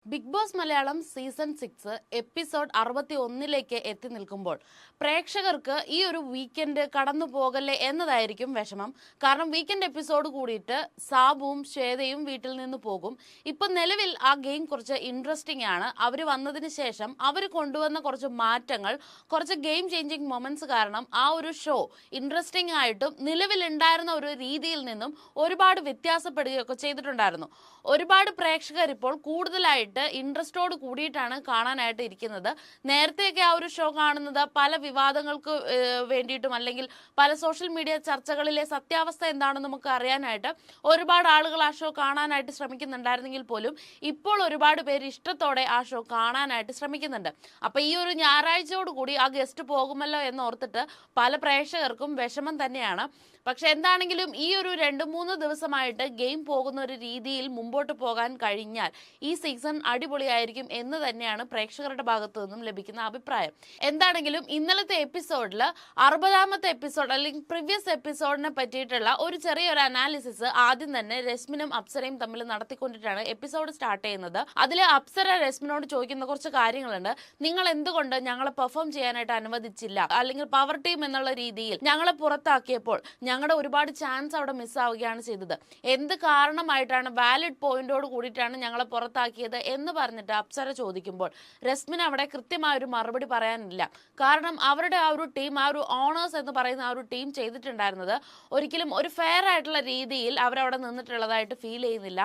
Big Boss Malayalam season 6 episode 61ലേക്ക് എത്തി നിൽക്കുമ്പോൾ പ്രേക്ഷകർക്ക് ഈ ഒരു വീക്കെൻഡ് കടന്നു പോകല്ലേ എന്നതായിരിക്കും വിഷമം. കാരണം വീക്കെൻഡ് എപ്പിസോഡ് കൂടിയിട്ട് സാബുവും ശ്വേതയും വീട്ടിൽ നിന്ന് പോകും. ഇപ്പം നിലവിൽ ആ ഗെയിം കുറച്ച് ഇൻട്രസ്റ്റിംഗ് ആണ്. അവർ വന്നതിന് ശേഷം അവർ കൊണ്ടുവന്ന കുറച്ച് മാറ്റങ്ങൾ, കുറച്ച് ഗെയിം ചേഞ്ചിങ് മൊമെന്റ്സ് കാരണം ആ ഒരു ഷോ ഇൻട്രസ്റ്റിംഗ് ആയിട്ടും നിലവിലുണ്ടായിരുന്ന ഒരു രീതിയിൽ നിന്നും ഒരുപാട് വ്യത്യാസപ്പെടുകയൊക്കെ ചെയ്തിട്ടുണ്ടായിരുന്നു. ഒരുപാട് പ്രേക്ഷകർ ഇപ്പോൾ കൂടുതലായിട്ട് ഇൻട്രസ്റ്റോട് കൂടിയിട്ടാണ് കാണാനായിട്ട് ഇരിക്കുന്നത്. നേരത്തെയൊക്കെ ആ ഒരു ഷോ കാണുന്നത് പല വിവാദങ്ങൾക്ക് വേണ്ടിയിട്ടും അല്ലെങ്കിൽ പല സോഷ്യൽ മീഡിയ ചർച്ചകളിലെ സത്യാവസ്ഥ എന്താണെന്ന് നമുക്ക് അറിയാനായിട്ട് ഒരുപാട് ആളുകൾ ആ ഷോ കാണാനായിട്ട് ശ്രമിക്കുന്നുണ്ടായിരുന്നെങ്കിൽ പോലും ഇപ്പോൾ ഒരുപാട് പേര് ഇഷ്ടത്തോടെ ആ ഷോ കാണാനായിട്ട് ശ്രമിക്കുന്നുണ്ട്. അപ്പോൾ ഈ ഒരു ഞായറാഴ്ചയോട് കൂടി ആ ഗസ്റ്റ് പോകുമല്ലോ എന്നോർത്തിട്ട് പല പ്രേക്ഷകർക്കും വിഷമം തന്നെയാണ്. പക്ഷെ എന്താണെങ്കിലും ഈ ഒരു 2-3 ദിവസമായിട്ട് ഗെയിം പോകുന്ന ഒരു രീതിയിൽ മുമ്പോട്ട് പോകാൻ കഴിഞ്ഞാൽ ഈ സീസൺ അടിപൊളിയായിരിക്കും എന്ന് തന്നെയാണ് പ്രേക്ഷകരുടെ ഭാഗത്തു നിന്നും ലഭിക്കുന്ന അഭിപ്രായം. എന്താണെങ്കിലും ഇന്നലത്തെ എപ്പിസോഡിൽ 60ാമത്തെ എപ്പിസോഡ് അല്ലെങ്കിൽ പ്രീവിയസ് എപ്പിസോഡിനെ പറ്റിയിട്ടുള്ള ഒരു ചെറിയൊരു അനാലിസിസ് ആദ്യം തന്നെ രശ്മിനും അപ്സരയും തമ്മിൽ നടത്തിക്കൊണ്ടിട്ടാണ് എപ്പിസോഡ് സ്റ്റാർട്ട് ചെയ്യുന്നത്. അതിൽ അപ്സര രശ്മിനോട് ചോദിക്കുന്ന കുറച്ച് കാര്യങ്ങളുണ്ട്. നിങ്ങൾ എന്തുകൊണ്ട് ഞങ്ങളെ പെർഫോം ചെയ്യാനായിട്ട് അനുവദിച്ചില്ല, അല്ലെങ്കിൽ പവർ ടീം എന്നുള്ള രീതിയിൽ ഞങ്ങളെ പുറത്താക്കിയപ്പോൾ ഞങ്ങളുടെ ഒരുപാട് ചാൻസ് അവിടെ മിസ്സാവുകയാണ് ചെയ്തത്. എന്ത് കാരണമായിട്ടാണ്, വാലിഡ് പോയിന്റോട് കൂടിയിട്ടാണ് ഞങ്ങളെ പുറത്താക്കിയത് എന്ന് പറഞ്ഞിട്ട് അപ്സര ചോദിക്കുമ്പോൾ രശ്മിന് അവിടെ കൃത്യമായ ഒരു മറുപടി പറയാനില്ല. കാരണം അവരുടെ ആ ഒരു ടീം, ആ ഒരു ഓണേഴ്സ് എന്ന് പറയുന്ന ആ ഒരു ടീം ചെയ്തിട്ടുണ്ടായിരുന്നത് ഒരിക്കലും ഒരു ഫെയർ ആയിട്ടുള്ള രീതിയിൽ അവരവിടെ നിന്നിട്ടുള്ളതായിട്ട് ഫീൽ ചെയ്യുന്നില്ല.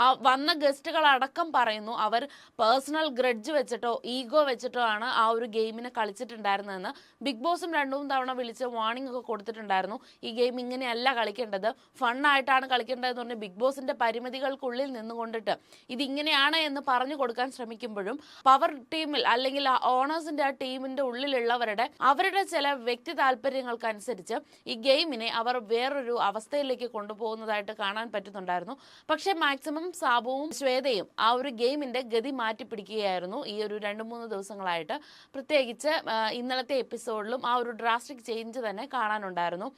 ആ വന്ന ഗസ്റ്റുകൾ അടക്കം പറയുന്നു അവർ പേഴ്സണൽ ഗ്രഡ്ജ് വെച്ചിട്ടോ ഈഗോ വെച്ചിട്ടോ ആണ് ആ ഒരു ഗെയിമിനെ കളിച്ചിട്ടുണ്ടായിരുന്നതെന്ന്. ബിഗ് ബോസും 2 തവണ വിളിച്ച് വാർണിംഗ് ഒക്കെ കൊടുത്തിട്ടുണ്ടായിരുന്നു. ഈ ഗെയിം ഇങ്ങനെയല്ല കളിക്കേണ്ടത്, ഫണ്ണായിട്ടാണ് കളിക്കേണ്ടതെന്ന് പറഞ്ഞ് ബിഗ് ബോസിന്റെ പരിമിതികൾക്കുള്ളിൽ നിന്നുകൊണ്ടിട്ട് ഇതിങ്ങനെയാണ് എന്ന് പറഞ്ഞു കൊടുക്കാൻ ശ്രമിക്കുമ്പോഴും പവർ ടീമിൽ അല്ലെങ്കിൽ ഓണേഴ്സിന്റെ ആ ടീമിന്റെ ഉള്ളിലുള്ളവരുടെ അവരുടെ ചില വ്യക്തി താല്പര്യങ്ങൾക്കനുസരിച്ച് ഈ ഗെയിമിനെ അവർ വേറൊരു അവസ്ഥയിലേക്ക് കൊണ്ടുപോകുന്നതായിട്ട് കാണാൻ പറ്റുന്നുണ്ടായിരുന്നു. പക്ഷെ മാക്സിമം സാബുവും ശ്വേതയും ആ ഒരു ഗെയിമിന്റെ ഗതി മാറ്റി പിടിക്കുകയായിരുന്നു ഈ ഒരു 2-3 ദിവസങ്ങളായിട്ട്. പ്രത്യേകിച്ച് ഇന്നലത്തെ എപ്പിസോഡിലും ആ ഒരു ഡ്രാസ്റ്റിക് ചേഞ്ച് തന്നെ കാണാനുണ്ടായിരുന്നു.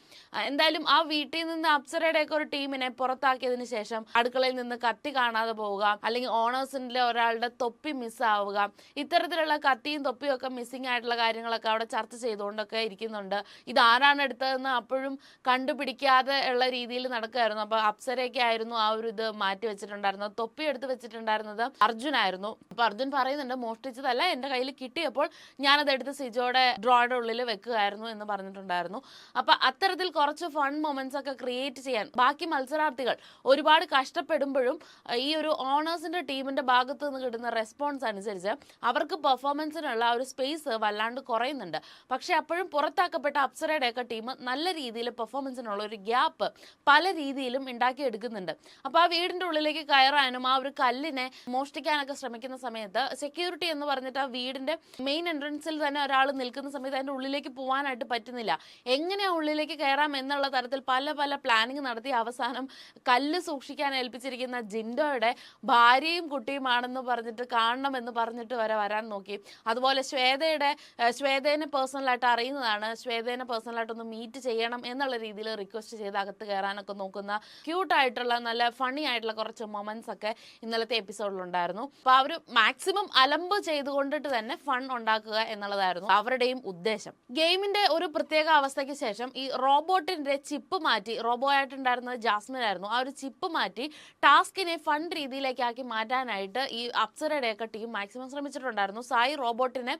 എന്തായാലും ആ വീട്ടിൽ നിന്ന് അപ്സരയുടെയൊക്കെ ഒരു ടീമിനെ പുറത്താക്കിയതിനു ശേഷം അടുക്കളയിൽ നിന്ന് കത്തി കാണാതെ പോവുക, അല്ലെങ്കിൽ ഓണേഴ്സിന്റെ ഒരാളുടെ തൊപ്പി മിസ്സാവുക, ഇത്തരത്തിലുള്ള കത്തിയും തൊപ്പിയും ഒക്കെ മിസ്സിംഗ് ആയിട്ടുള്ള കാര്യങ്ങളൊക്കെ അവിടെ ചർച്ച ചെയ്തുകൊണ്ടൊക്കെ ഇരിക്കുന്നുണ്ട്. ഇത് ആരാണ് എടുത്തതെന്ന് അപ്പോഴും കണ്ടുപിടിക്കാതെ ഉള്ള രീതിയിൽ നടക്കുകയായിരുന്നു. അപ്പൊ അപ്സരയൊക്കെ ആയിരുന്നു ആ ഒരു ഇത് മാറ്റി വെച്ചിട്ടുണ്ടായിരുന്നത്. തൊപ്പി എടുത്ത് വെച്ചിട്ടുണ്ടായിരുന്നത് അർജുനായിരുന്നു. അപ്പൊ അർജുൻ പറയുന്നുണ്ട് മോഷ്ടിച്ചതല്ല, എന്റെ കയ്യിൽ കിട്ടിയപ്പോൾ ഞാനത് എടുത്ത് സിജോയുടെ ഡ്രോയുടെ ഉള്ളിൽ വെക്കുകയായിരുന്നു എന്ന് പറഞ്ഞിട്ടുണ്ടായിരുന്നു. അപ്പൊ അത്തരത്തിൽ കുറച്ച് ഫൺ മൊമെന്റ്സ് ഒക്കെ ക്രിയേറ്റ് ചെയ്യാൻ ബാക്കി മത്സരാർത്ഥികൾ ഒരുപാട് കഷ്ടപ്പെടുമ്പോഴും ഈ ഒരു ഓണേഴ്സിന്റെ ടീമിന്റെ ഭാഗത്ത് നിന്ന് കിട്ടുന്ന റെസ്പോൺസ് അനുസരിച്ച് അവർക്ക് പെർഫോമൻസിനുള്ള ഒരു സ്പേസ് വല്ലാണ്ട് കുറയുന്നുണ്ട്. പക്ഷെ അപ്പോഴും പുറത്താക്കപ്പെട്ട അപ്സരയുടെയൊക്കെ ടീം നല്ല രീതിയിൽ പെർഫോമൻസിനുള്ള ഒരു ഗ്യാപ്പ് പല രീതിയിലും ഉണ്ടാക്കിയെടുക്കുന്നുണ്ട്. അപ്പൊ ആ വീടിന്റെ ഉള്ളിലേക്ക് കയറാനും ആ ഒരു കല്ലിനെ മോഷ്ടിക്കാനൊക്കെ ശ്രമിക്കുന്ന സമയത്ത് സെക്യൂരിറ്റി എന്ന് പറഞ്ഞിട്ട് ആ വീടിന്റെ മെയിൻ എൻട്രൻസിൽ തന്നെ ഒരാൾ നിൽക്കുന്ന സമയത്ത് അതിന്റെ ഉള്ളിലേക്ക് പോകാനായിട്ട് പറ്റുന്നില്ല. എങ്ങനെ ആ ഉള്ളിലേക്ക് കയറാം എന്നുള്ള തരത്തിൽ പല പല പ്ലാനിങ് നടത്തി അവസാനം കല്ല് സൂക്ഷിക്കാൻ ഏൽപ്പിച്ചിരിക്കുന്ന ജിൻഡോയുടെ ഭാര്യയും കുട്ടിയുമാണെന്ന് പറഞ്ഞിട്ട് കാണണമെന്ന് പറഞ്ഞിട്ട് വരാൻ നോക്കി. അതുപോലെ ശ്വേതേനെ പേഴ്സണലായിട്ട് അറിയുന്നതാണ്, ശ്വേതേനെ പേഴ്സണലായിട്ടൊന്ന് മീറ്റ് ചെയ്യണം എന്നുള്ള രീതിയിൽ റിക്വസ്റ്റ് ചെയ്ത് അകത്ത് കയറാനൊക്കെ നോക്കുന്ന ക്യൂട്ടായിട്ടുള്ള നല്ല ഫണ്ണി ആയിട്ടുള്ള കുറച്ച് മൊമെന്റ്സ് ഒക്കെ ഇന്നലത്തെ എപ്പിസോഡിലുണ്ടായിരുന്നു. അപ്പോൾ അവർ മാക്സിമം അലമ്പ് ചെയ്തുകൊണ്ടിട്ട് തന്നെ ഫൺ ഉണ്ടാക്കുക എന്നുള്ളതായിരുന്നു അവരുടെയും ഉദ്ദേശം. ഗെയിമിന്റെ ഒരു പ്രത്യേക അവസ്ഥയ്ക്ക് ശേഷം ഈ റോബോട്ടിന്റെ ചിപ്പ് മാറ്റി, റോബോ ആയിട്ടുണ്ടായിരുന്നത് ജാസ്മിൻ ആയിരുന്നു, ആ ഒരു ചിപ്പ് മാറ്റി ടാസ്കിനെ ഫൺ രീതിയിലേക്കാക്കി മാറ്റാനായിട്ട് ഈ അപ്സരയുടെയൊക്കെ ടീം മാക്സിമം ശ്രമിച്ചിട്ടുണ്ടായിരുന്നു. സായി റോബോട്ടിനെ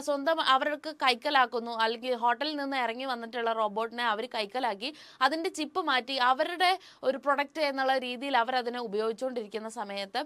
സ്വന്തം അവർക്ക് കൈക്കലാക്കുന്നു, അല്ലെങ്കിൽ ഹോട്ടലിൽ നിന്ന് ഇറങ്ങി വന്നിട്ടുള്ള റോബോട്ടിനെ അവർ കൈക്കലാക്കി അതിന്റെ ചിപ്പ് മാറ്റി അവരുടെ ഒരു പ്രൊഡക്റ്റ് എന്നുള്ള രീതിയിൽ അവരതിനെ ഉപയോഗിച്ചുകൊണ്ടിരിക്കുന്ന സമയത്ത്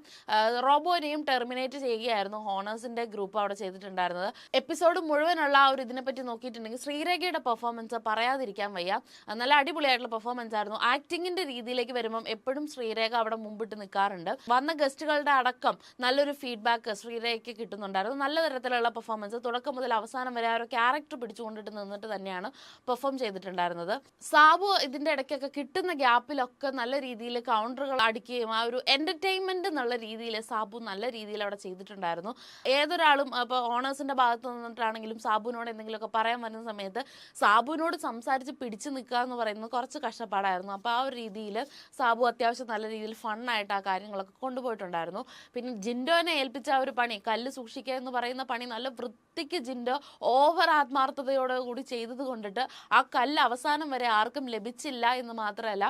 റോബോനെയും ടെർമിനേറ്റ് ചെയ്യുകയായിരുന്നു ഓണേഴ്സിന്റെ ഗ്രൂപ്പ് അവിടെ ചെയ്തിട്ടുണ്ടായിരുന്നത്. എപ്പിസോഡ് മുഴുവനുള്ള ആ ഒരു ഇതിനെപ്പറ്റി നോക്കിയിട്ടുണ്ടെങ്കിൽ ശ്രീരേഖയുടെ പെർഫോമൻസ് പറയാതിരിക്കാൻ വയ്യ. നല്ല അടിപൊളിയായിട്ടുള്ള പെർഫോമൻസ് ആയിരുന്നു. ആക്ടിങ്ങിന്റെ രീതിയിലേക്ക് വരുമ്പം എപ്പോഴും ശ്രീരേഖ അവിടെ മുമ്പിട്ട് നിൽക്കാറുണ്ട്. വന്ന ഗസ്റ്റുകളുടെ അടക്കം നല്ലൊരു ഫീഡ്ബാക്ക് ശ്രീരേഖയ്ക്ക് കിട്ടുന്നുണ്ടായിരുന്നു. നല്ല തരത്തിലുള്ള പെർഫോമൻസ് തുടക്കം മുതൽ അവസാനം വരെ ആ ഒരു ക്യാരക്ടർ പിടിച്ചുകൊണ്ടിട്ട് നിന്നിട്ട് തന്നെയാണ് പെർഫോം ചെയ്തിട്ടുണ്ടായിരുന്നത്. സാബു ഇതിന്റെ ഇടയ്ക്കൊക്കെ കിട്ടുന്ന ഗ്യാപ്പിലൊക്കെ നല്ല രീതിയിൽ കൗണ്ടറുകൾ അടിക്കുകയും ആ ഒരു എന്റർടൈൻമെന്റ് എന്നുള്ള രീതിയിൽ സാബു നല്ല രീതിയിൽ അവിടെ ചെയ്തിട്ടുണ്ടായിരുന്നു. ഏതൊരാളും ഇപ്പോൾ ഓണേഴ്സിന്റെ ഭാഗത്ത് നിന്നിട്ടാണെങ്കിലും സാബുവിനോട് എന്തെങ്കിലുമൊക്കെ പറയാൻ വരുന്ന സമയത്ത് സാബുവിനോട് സംസാരിച്ച് പിടിച്ചു നിൽക്കുക എന്ന് പറയുന്നത് കുറച്ച് കഷ്ടപ്പാടായിരുന്നു. അപ്പോൾ ആ ഒരു രീതിയിൽ സാബു അത്യാവശ്യം നല്ല രീതിയിൽ ഫണ്ണായിട്ട് ആ കാര്യങ്ങളൊക്കെ കൊണ്ടുപോയിട്ടുണ്ടായിരുന്നു. പിന്നെ ജിൻഡോനെ ഏൽപ്പിച്ച ആ ഒരു പണി, കല്ല് സൂക്ഷിക്കുക എന്ന് പറയുന്ന പണി നല്ല വൃത്തിക്ക് ജിൻഡോ ഓവർ ആത്മാർത്ഥതയോടെ കൂടി ചെയ്തത് കൊണ്ടിട്ട് ആ കല്ല് അവസാനം വരെ ആർക്കും ലഭിച്ചില്ല എന്ന് മാത്രമല്ല,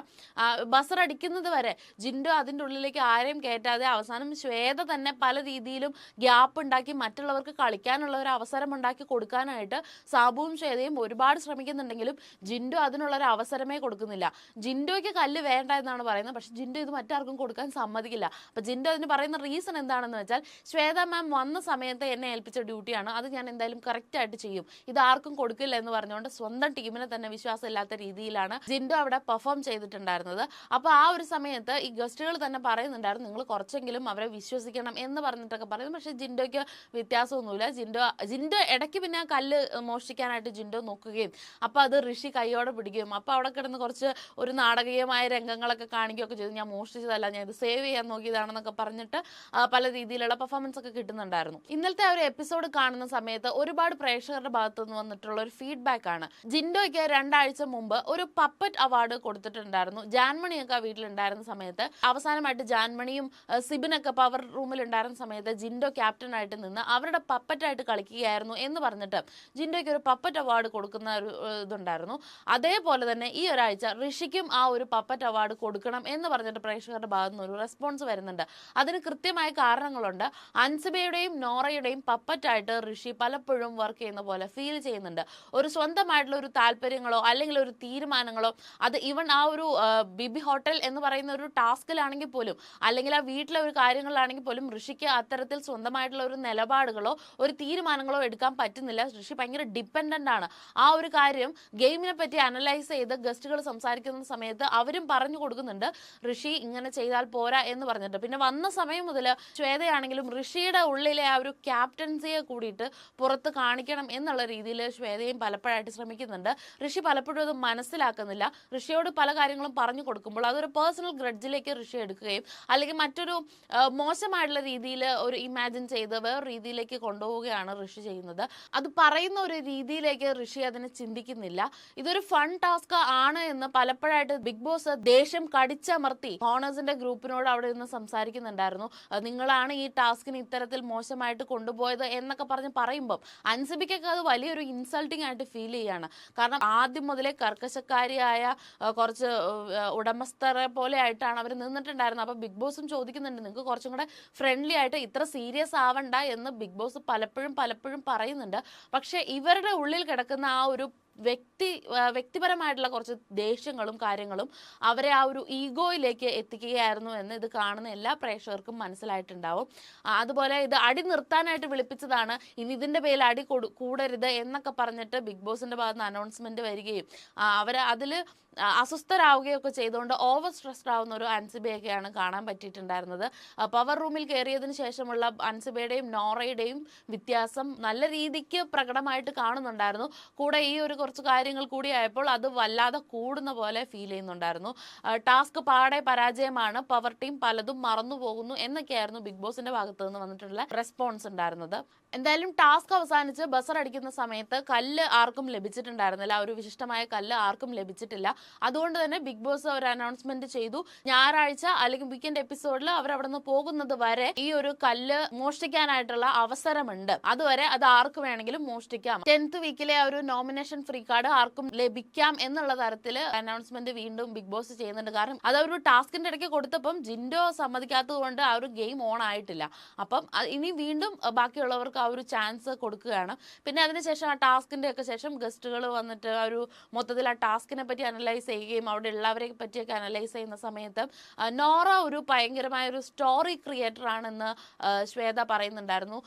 ബസർ അടിക്കുന്നത് വരെ ജിൻഡോ അതിൻ്റെ ഉള്ളിലേക്ക് ആരെയും കയറ്റാതെ അവസാനം ശ്വേത തന്നെ പല രീതിയിലും ഗ്യാപ്പ് ഉണ്ടാക്കി മറ്റുള്ളവർക്ക് കളിക്കാനുള്ള ഒരു അവസരം ഉണ്ടാക്കി കൊടുക്കാനായിട്ട് സാബുവും ശ്വേതയും ഒരുപാട് ശ്രമിക്കുന്നുണ്ടെങ്കിലും ജിൻഡോ അതിനുള്ളൊരു അവസരമേ കൊടുക്കുന്നില്ല. ജിൻഡോയ്ക്ക് കല്ല് വേണ്ട എന്നാണ് പറയുന്നത്, പക്ഷെ ജിൻഡോ ഇത് മറ്റാർക്കും കൊടുക്കാൻ സമ്മതിക്കില്ല. അപ്പം ജിൻഡോ അതിന് പറയുന്ന റീസൺ എന്താണെന്ന് വെച്ചാൽ, ശ്വേത മാം വന്ന സമയത്ത് എന്നെ ഏൽപ്പിച്ച ഡ്യൂട്ടിയാണ്, അത് ഞാൻ എന്തായാലും കറക്റ്റായിട്ട് ചെയ്യും, ഇത് ആർക്കും കൊടുക്കില്ല എന്ന് പറഞ്ഞുകൊണ്ട് സ്വന്തം ടീമിനെ തന്നെ വിശ്വാസമില്ലാത്ത രീതിയിലാണ് ജിൻഡോ അവിടെ പെർഫോം ചെയ്തിട്ടുണ്ടായിരുന്നത്. അപ്പോൾ ആ ഒരു സമയത്ത് ഈ ഗസ്റ്റുകൾ തന്നെ പറയുന്നുണ്ടായിരുന്നു, നിങ്ങൾ കുറച്ചെങ്കിലും അവരെ വിശ്വസിക്കണം എന്ന് പറഞ്ഞിട്ടൊക്കെ പറയുന്നു. പക്ഷേ ജിൻഡോയ്ക്ക് വ്യത്യാസമൊന്നുമില്ല. ജിൻഡോ ഇടയ്ക്ക് പിന്നെ ആ കല്ല് മോഷ്ടിക്കാനായിട്ട് ജിൻഡോ നോക്കുകയും അപ്പോൾ അത് ഋഷി കൈയോടെ പിടിക്കുകയും അപ്പോൾ അവിടെ കിടന്ന് കുറച്ച് ഒരു നാടകീയമായ രംഗങ്ങളൊക്കെ കാണിക്കുകയൊക്കെ ചെയ്തു. ഞാൻ മോഷ്ടിച്ചതല്ല, ഞാൻ ഇത് സേവ് ചെയ്യാൻ നോക്കിയതാണെന്നൊക്കെ പറഞ്ഞിട്ട് പല രീതിയിലുള്ള പെർഫോമൻസ് ഒക്കെ കിട്ടുന്നുണ്ടായിരുന്നു. ഇന്നലത്തെ ആ ഒരു എപ്പിസോഡ് കാണുന്ന സമയത്ത് ഒരുപാട് പ്രേക്ഷകരുടെ ഭാഗത്തു നിന്ന് വന്നിട്ടുള്ള ഒരു ഫീഡ്ബാക്ക് ആണ്, ജിൻഡോയ്ക്ക് 2 ആഴ്ച മുമ്പ് ഒരു പപ്പറ്റ് അവാർഡ് കൊടുത്തിട്ടുണ്ടായിരുന്നു. ജാൻമണിയൊക്കെ വീട്ടിലുണ്ടായിരുന്ന സമയത്ത് അവസാനമായിട്ട് ജാൻമണിയും സിബിനൊക്കെ പവർ റൂമിൽ ഉണ്ടായിരുന്ന സമയത്ത് ജിൻഡോ ക്യാപ്റ്റൻ ആയിട്ട് നിന്ന് അവരുടെ പപ്പറ്റായിട്ട് കളിക്കുകയായിരുന്നു എന്ന് പറഞ്ഞിട്ട് ജിൻഡോയ്ക്ക് ഒരു പപ്പറ്റ് അവാർഡ് കൊടുക്കുന്ന ഒരു ഇതുണ്ടായിരുന്നു. അതേപോലെ തന്നെ ഈ ഒരാഴ്ച ഋഷിക്കും ആ ഒരു പപ്പറ്റ് അവാർഡ് കൊടുക്കണം എന്ന് പറഞ്ഞിട്ട് പ്രേക്ഷകരുടെ ഭാഗത്തു നിന്ന് ഒരു റെസ്പോൺസ് വരുന്നുണ്ട്. അതിന് കൃത്യമായ കാരണങ്ങളുണ്ട്. അൻസിബയുടെയും നോറയുടെയും പപ്പറ്റായിട്ട് ഋഷി പലപ്പോഴും വർക്ക് ചെയ്യുന്ന പോലെ ഫീൽ ചെയ്യുന്നുണ്ട്. ഒരു സ്വന്തമായിട്ടുള്ള ഒരു താല്പര്യങ്ങളോ അല്ലെങ്കിൽ ഒരു തീരുമാനങ്ങളോ, അത് ഈവൻ ആ ഒരു ബിബി ഹോട്ടൽ എന്ന് പറയുന്ന ഒരു ടാസ്കിലാണെങ്കിൽ പോലും അല്ലെങ്കിൽ ആ വീട്ടിലെ ഒരു കാര്യങ്ങളിലാണെങ്കിൽ പോലും ഋഷിക്ക് അത്തരത്തിൽ സ്വന്തമായിട്ടുള്ള ഒരു നിലപാടുകളോ ഒരു തീരുമാനങ്ങളോ എടുക്കാൻ പറ്റുന്നില്ല. ഋഷി ഭയങ്കര ഡിപ്പെൻഡൻ്റ് ആണ്. ആ ഒരു കാര്യം ഗെയിമിനെ പറ്റി അനലൈസ് ചെയ്ത് ഗസ്റ്റുകൾ സംസാരിക്കുന്ന സമയത്ത് അവരും പറഞ്ഞു കൊടുക്കുന്നുണ്ട്, ഋഷി ഇങ്ങനെ ചെയ്താൽ പോരാ എന്ന് പറഞ്ഞിട്ട്. പിന്നെ വന്ന സമയം മുതൽ ശ്വേതയാണെങ്കിലും ഋഷിയുടെ ഉള്ളിലെ ആ ഒരു ക്യാപ്റ്റൻസിയെ കൂടിയിട്ട് പുറത്ത് കാണിക്കണം എന്നുള്ള രീതിയിൽ ശ്വേതയും പലപ്പോഴായിട്ട് ശ്രമിക്കുന്നുണ്ട്. ഋഷി പലപ്പോഴും അത് മനസ്സിലാക്കുന്നില്ല. ഋഷിയോട് പല കാര്യങ്ങളും പറഞ്ഞു കൊടുക്കുമ്പോൾ അതൊരു പേഴ്സണൽ ഗ്രഡ്ജിലേക്ക് ഋഷി എടുക്കുകയും അല്ലെങ്കിൽ മറ്റൊരു മോശമായിട്ടുള്ള രീതിയിൽ ഒരു ഇമാജിൻ ചെയ്ത് വേറെ രീതിയിലേക്ക് കൊണ്ടുപോവുകയാണ് ഋഷി ചെയ്യുന്നത്. അത് പറയുന്ന ഒരു രീതിയിലേക്ക് ഋഷി അതിനെ ചിന്തിക്കുന്നില്ല. ഇതൊരു ഫൺ ടാസ്ക് ആണ് എന്ന് പലപ്പോഴായിട്ട് ബിഗ് ബോസ് ദേഷ്യം കടിച്ചമർത്തി ഹോണേഴ്സിന്റെ ഗ്രൂപ്പിനോട് അവിടെ നിന്ന് സംസാരിക്കുന്നുണ്ടായിരുന്നു. നിങ്ങളാണ് ഈ ടാസ്കിന് ഇത്തരത്തിൽ മോശമായിട്ട് കൊണ്ടുപോയത് എന്നൊക്കെ പറയുമ്പോൾ അൻസിബിക്കൊക്കെ അത് വലിയൊരു ഇൻസൾട്ടിങ് ആയിട്ട് ഫീൽ ചെയ്യാണ്. കാരണം ആദ്യം മുതലേ കർക്കശക്കാരിയായ കുറച്ച് ഉടമസ്ഥരെ പോലെ ആയിട്ടാണ് അവർ നിന്നിട്ടുണ്ടായിരുന്നത്. അപ്പോൾ ബിഗ് ബോസും ചോദിക്കുന്നുണ്ട്, നിങ്ങൾക്ക് കുറച്ചും കൂടെ ഫ്രണ്ട്ലി ആയിട്ട് ഇത്ര സീരിയസ് ആവണ്ട എന്ന് ബിഗ് ബോസ് പലപ്പോഴും പറയുന്നുണ്ട്. പക്ഷെ ഇവരുടെ ഉള്ളിൽ കിടക്കുന്ന ആ ഒരു വ്യക്തിപരമായിട്ടുള്ള കുറച്ച് ദേഷ്യങ്ങളും കാര്യങ്ങളും അവരെ ആ ഒരു ഈഗോയിലേക്ക് എത്തിക്കുകയായിരുന്നു എന്ന് ഇത് കാണുന്ന എല്ലാ പ്രേക്ഷകർക്കും മനസ്സിലായിട്ടുണ്ടാവും. അതുപോലെ ഇത് അടി നിർത്താനായിട്ട് വിളിപ്പിച്ചതാണ്, ഇനി ഇതിൻ്റെ പേരിൽ അടി കൂടരുത് എന്നൊക്കെ പറഞ്ഞിട്ട് ബിഗ് ബോസിൻ്റെ ഭാഗത്ത് നിന്ന് അനൗൺസ്മെൻറ്റ് വരികയും അവർ അതിൽ അസ്വസ്ഥരാവുകയൊക്കെ ചെയ്തുകൊണ്ട് ഓവർ സ്ട്രെസ്ഡ് ആവുന്ന ഒരു അൻസിബയൊക്കെയാണ് കാണാൻ പറ്റിയിട്ടുണ്ടായിരുന്നത്. പവർ റൂമിൽ കയറിയതിന് ശേഷമുള്ള അൻസിബയുടെയും നോറയുടെയും വ്യത്യാസം നല്ല രീതിക്ക് പ്രകടമായിട്ട് കാണുന്നുണ്ടായിരുന്നു. കൂടെ ഈ ഒരു കുറച്ച് കാര്യങ്ങൾ കൂടി ആയപ്പോൾ അത് വല്ലാതെ കൂടുന്ന പോലെ ഫീൽ ചെയ്യുന്നുണ്ടായിരുന്നു. ടാസ്ക് പാടെ പരാജയമാണ്, പവർ ടീം പലതും മറന്നു പോകുന്നു എന്നൊക്കെയായിരുന്നു ബിഗ് ബോസിന്റെ ഭാഗത്ത് നിന്ന് വന്നിട്ടുള്ള റെസ്പോൺസ് ഉണ്ടായിരുന്നത്. എന്തായാലും ടാസ്ക് അവസാനിച്ച് ബസർ അടിക്കുന്ന സമയത്ത് കല്ല് ആർക്കും ലഭിച്ചിട്ടുണ്ടായിരുന്നില്ല. ആ ഒരു വിശിഷ്ടമായ കല്ല് ആർക്കും ലഭിച്ചിട്ടില്ല. അതുകൊണ്ട് തന്നെ ബിഗ് ബോസ് ഒരു അനൗൺസ്മെന്റ് ചെയ്തു, ഞായറാഴ്ച അല്ലെങ്കിൽ വീക്കെൻഡ് എപ്പിസോഡിൽ അവർ അവിടെ നിന്ന് പോകുന്നത് വരെ ഈ ഒരു കല്ല് മോഷ്ടിക്കാനായിട്ടുള്ള അവസരമുണ്ട്. അതുവരെ അത് ആർക്ക് വേണമെങ്കിലും മോഷ്ടിക്കാം. 10th വീക്കിലെ ആ ഒരു നോമിനേഷൻ ഫ്രീ കാർഡ് ആർക്കും ലഭിക്കാം എന്നുള്ള തരത്തിൽ അനൗൺസ്മെന്റ് വീണ്ടും ബിഗ് ബോസ് ചെയ്യുന്നുണ്ട്. കാരണം അത് ഒരു ടാസ്കിന്റെ ഇടയ്ക്ക് കൊടുത്തപ്പം ജിൻഡോ സമ്മതിക്കാത്തത് കൊണ്ട് ആ ഒരു ഗെയിം ഓൺ ആയിട്ടില്ല. അപ്പം ഇനി വീണ്ടും ബാക്കിയുള്ളവർക്ക് ആ ഒരു ചാൻസ് കൊടുക്കുകയാണ്. പിന്നെ അതിനുശേഷം ആ ടാസ്കിന്റെ ഒക്കെ ശേഷം ഗസ്റ്റുകൾ വന്നിട്ട് ആ ഒരു മൊത്തത്തിൽ ആ ടാസ്കിനെ പറ്റി അനലൈസ് ചെയ്യുകയും അവിടെ ഉള്ളവരെ പറ്റിയൊക്കെ അനലൈസ് ചെയ്യുന്ന സമയത്ത് നോറ ഒരു ഭയങ്കരമായ ഒരു സ്റ്റോറി ക്രിയേറ്റർ ആണെന്ന് ശ്വേത പറയുന്നുണ്ടായിരുന്നു.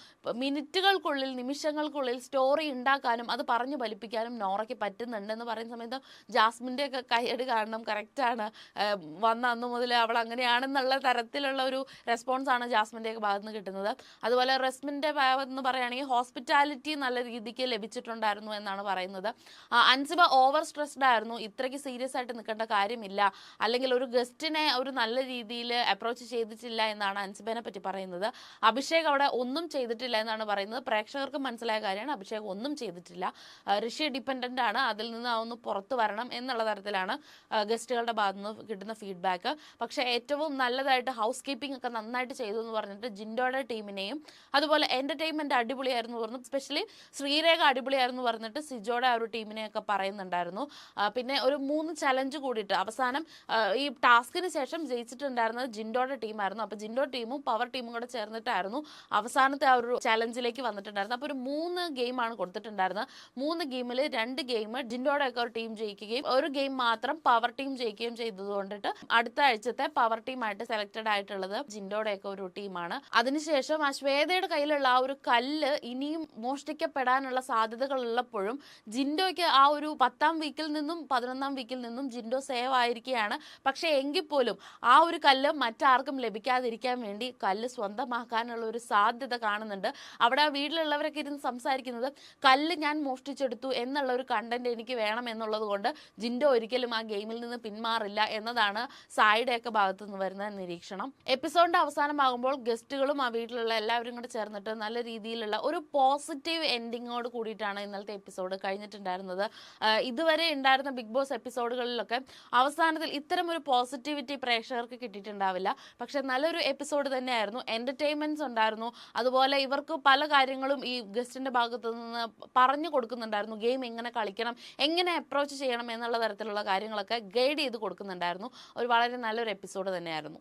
മിനിറ്റുകൾക്കുള്ളിൽ നിമിഷങ്ങൾക്കുള്ളിൽ സ്റ്റോറി ഉണ്ടാക്കാനും അത് പറഞ്ഞു ഫലിപ്പിക്കാനും നോറയ്ക്ക് പറ്റുന്നുണ്ടെന്ന് പറയുന്ന സമയത്ത് ജാസ്മിൻ്റെ ഒക്കെ കൈയടി കാണണം, കറക്റ്റാണ്, വന്ന അന്ന് മുതൽ അവൾ അങ്ങനെയാണെന്നുള്ള തരത്തിലുള്ള ഒരു റെസ്പോൺസ് ആണ് ജാസ്മിൻ്റെ ഒക്കെ ഭാഗത്ത് നിന്ന് കിട്ടുന്നത്. അതുപോലെ റെസ്മിൻ്റെ ഭാഗത്ത് നിന്ന് പറയുകയാണെങ്കിൽ ഹോസ്പിറ്റാലിറ്റി നല്ല രീതിക്ക് ലഭിച്ചിട്ടുണ്ടായിരുന്നു എന്നാണ് പറയുന്നത്. അൻസിബ ഓവർ സ്ട്രെസ്ഡ് ആയിരുന്നു, ഇത്രയ്ക്ക് സീരിയസ് ആയിട്ട് നിൽക്കേണ്ട കാര്യമില്ല, അല്ലെങ്കിൽ ഒരു ഗസ്റ്റിനെ ഒരു നല്ല രീതിയിൽ അപ്രോച്ച് ചെയ്തിട്ടില്ല എന്നാണ് അൻസിബനെ പറ്റി പറയുന്നത്. അഭിഷേക് അവിടെ ഒന്നും ചെയ്തിട്ടില്ല എന്നാണ് പറയുന്നത്. പ്രേക്ഷകർക്ക് മനസ്സിലായ കാര്യമാണ്, അഭിഷേക് ഒന്നും ചെയ്തിട്ടില്ല. ഋഷി ഡിപ്പെൻഡൻ്റ് കണ്ടന്റ് ആണ്, അതിൽ നിന്ന് അതൊന്ന് പുറത്തു വരണം എന്നുള്ള തരത്തിലാണ് ഗസ്റ്റുകളുടെ ഭാഗത്തു നിന്ന് കിട്ടുന്ന ഫീഡ്ബാക്ക്. പക്ഷേ ഏറ്റവും നല്ലതായിട്ട് ഹൗസ് കീപ്പിംഗ് ഒക്കെ നന്നായിട്ട് ചെയ്തു എന്ന് പറഞ്ഞിട്ട് ജിൻഡോയുടെ ടീമിനെയും അതുപോലെ എന്റർടൈൻമെന്റ് അടിപൊളിയായിരുന്നു പറഞ്ഞു, സ്പെഷ്യലി ശ്രീരേഖ അടിപൊളിയായിരുന്നു പറഞ്ഞിട്ട് സിജോയുടെ ആ ഒരു ടീമിനെയൊക്കെ പറയുന്നുണ്ടായിരുന്നു. പിന്നെ ഒരു 3 ചലഞ്ച് കൂടിയിട്ട് അവസാനം ഈ ടാസ്കിന് ശേഷം ജയിച്ചിട്ടുണ്ടായിരുന്നത് ജിൻഡോയുടെ ടീമായിരുന്നു. അപ്പോൾ ജിൻഡോ ടീമും പവർ ടീമും കൂടെ ചേർന്നിട്ടായിരുന്നു അവസാനത്തെ ആ ഒരു ചലഞ്ചിലേക്ക് വന്നിട്ടുണ്ടായിരുന്നത്. അപ്പോൾ ഒരു 3 ഗെയിമാണ് കൊടുത്തിട്ടുണ്ടായിരുന്നത്. 3 ഗെയിമിൽ 2 ഗെയിം ജിൻഡോയുടെ ഒക്കെ ഒരു ടീം ജയിക്കുകയും ഒരു ഗെയിം മാത്രം പവർ ടീം ജയിക്കുകയും ചെയ്തത് കൊണ്ടിട്ട് അടുത്ത ആഴ്ചത്തെ പവർ ടീമായിട്ട് സെലക്ടഡ് ആയിട്ടുള്ളത് ജിൻഡോയുടെ ഒക്കെ ഒരു ടീമാണ്. അതിനുശേഷം ആ ശ്വേതയുടെ കയ്യിലുള്ള ആ ഒരു കല്ല് ഇനിയും മോഷ്ടിക്കപ്പെടാനുള്ള സാധ്യതകൾ ഉള്ളപ്പോഴും ജിൻഡോയ്ക്ക് ആ ഒരു 10ാം വീക്കിൽ നിന്നും 11ാം വീക്കിൽ നിന്നും ജിൻഡോ സേവ് ആയിരിക്കുകയാണ്. പക്ഷേ എങ്കിൽ പോലും ആ ഒരു കല്ല് മറ്റാർക്കും ലഭിക്കാതിരിക്കാൻ വേണ്ടി കല്ല് സ്വന്തമാക്കാനുള്ള ഒരു സാധ്യത കാണുന്നുണ്ട്. അവിടെ ആ വീട്ടിലുള്ളവരൊക്കെ ഇരുന്ന് സംസാരിക്കുന്നത് കല്ല് ഞാൻ മോഷ്ടിച്ചെടുത്തു എന്നുള്ള ഒരു കണ്ടന്റ് എനിക്ക് വേണം എന്നുള്ളത് കൊണ്ട് ജിൻഡോ ഒരിക്കലും ആ ഗെയിമിൽ നിന്ന് പിന്മാറില്ല എന്നതാണ് സായിയുടെയൊക്കെ ഭാഗത്തു നിന്ന് വരുന്ന നിരീക്ഷണം. എപ്പിസോഡിന്റെ അവസാനമാകുമ്പോൾ ഗസ്റ്റുകളും ആ വീട്ടിലുള്ള എല്ലാവരും കൂടെ ചേർന്നിട്ട് നല്ല രീതിയിലുള്ള ഒരു പോസിറ്റീവ് എൻഡിങ്ങോട് കൂടിയിട്ടാണ് ഇന്നലത്തെ എപ്പിസോഡ് കഴിഞ്ഞിട്ടുണ്ടായിരുന്നത്. ഇതുവരെ ഉണ്ടായിരുന്ന ബിഗ് ബോസ് എപ്പിസോഡുകളിലൊക്കെ അവസാനത്തിൽ ഇത്തരം ഒരു പോസിറ്റിവിറ്റി പ്രേക്ഷകർക്ക് കിട്ടിയിട്ടുണ്ടാവില്ല. പക്ഷെ നല്ലൊരു എപ്പിസോഡ് തന്നെയായിരുന്നു. എന്റർടൈൻമെന്റ്സ് ഉണ്ടായിരുന്നു. അതുപോലെ ഇവർക്ക് പല കാര്യങ്ങളും ഈ ഗസ്റ്റിന്റെ ഭാഗത്തു നിന്ന് പറഞ്ഞു കൊടുക്കുന്നുണ്ടായിരുന്നു. ഗെയിം എങ്ങനെ കളിക്കണം, എങ്ങനെ അപ്രോച്ച് ചെയ്യണം എന്നുള്ള തരത്തിലുള്ള കാര്യങ്ങളൊക്കെ ഗൈഡ് ചെയ്ത് കൊടുക്കുന്നുണ്ടായിരുന്നു. ഒരു വളരെ നല്ലൊരു എപ്പിസോഡ് തന്നെയായിരുന്നു.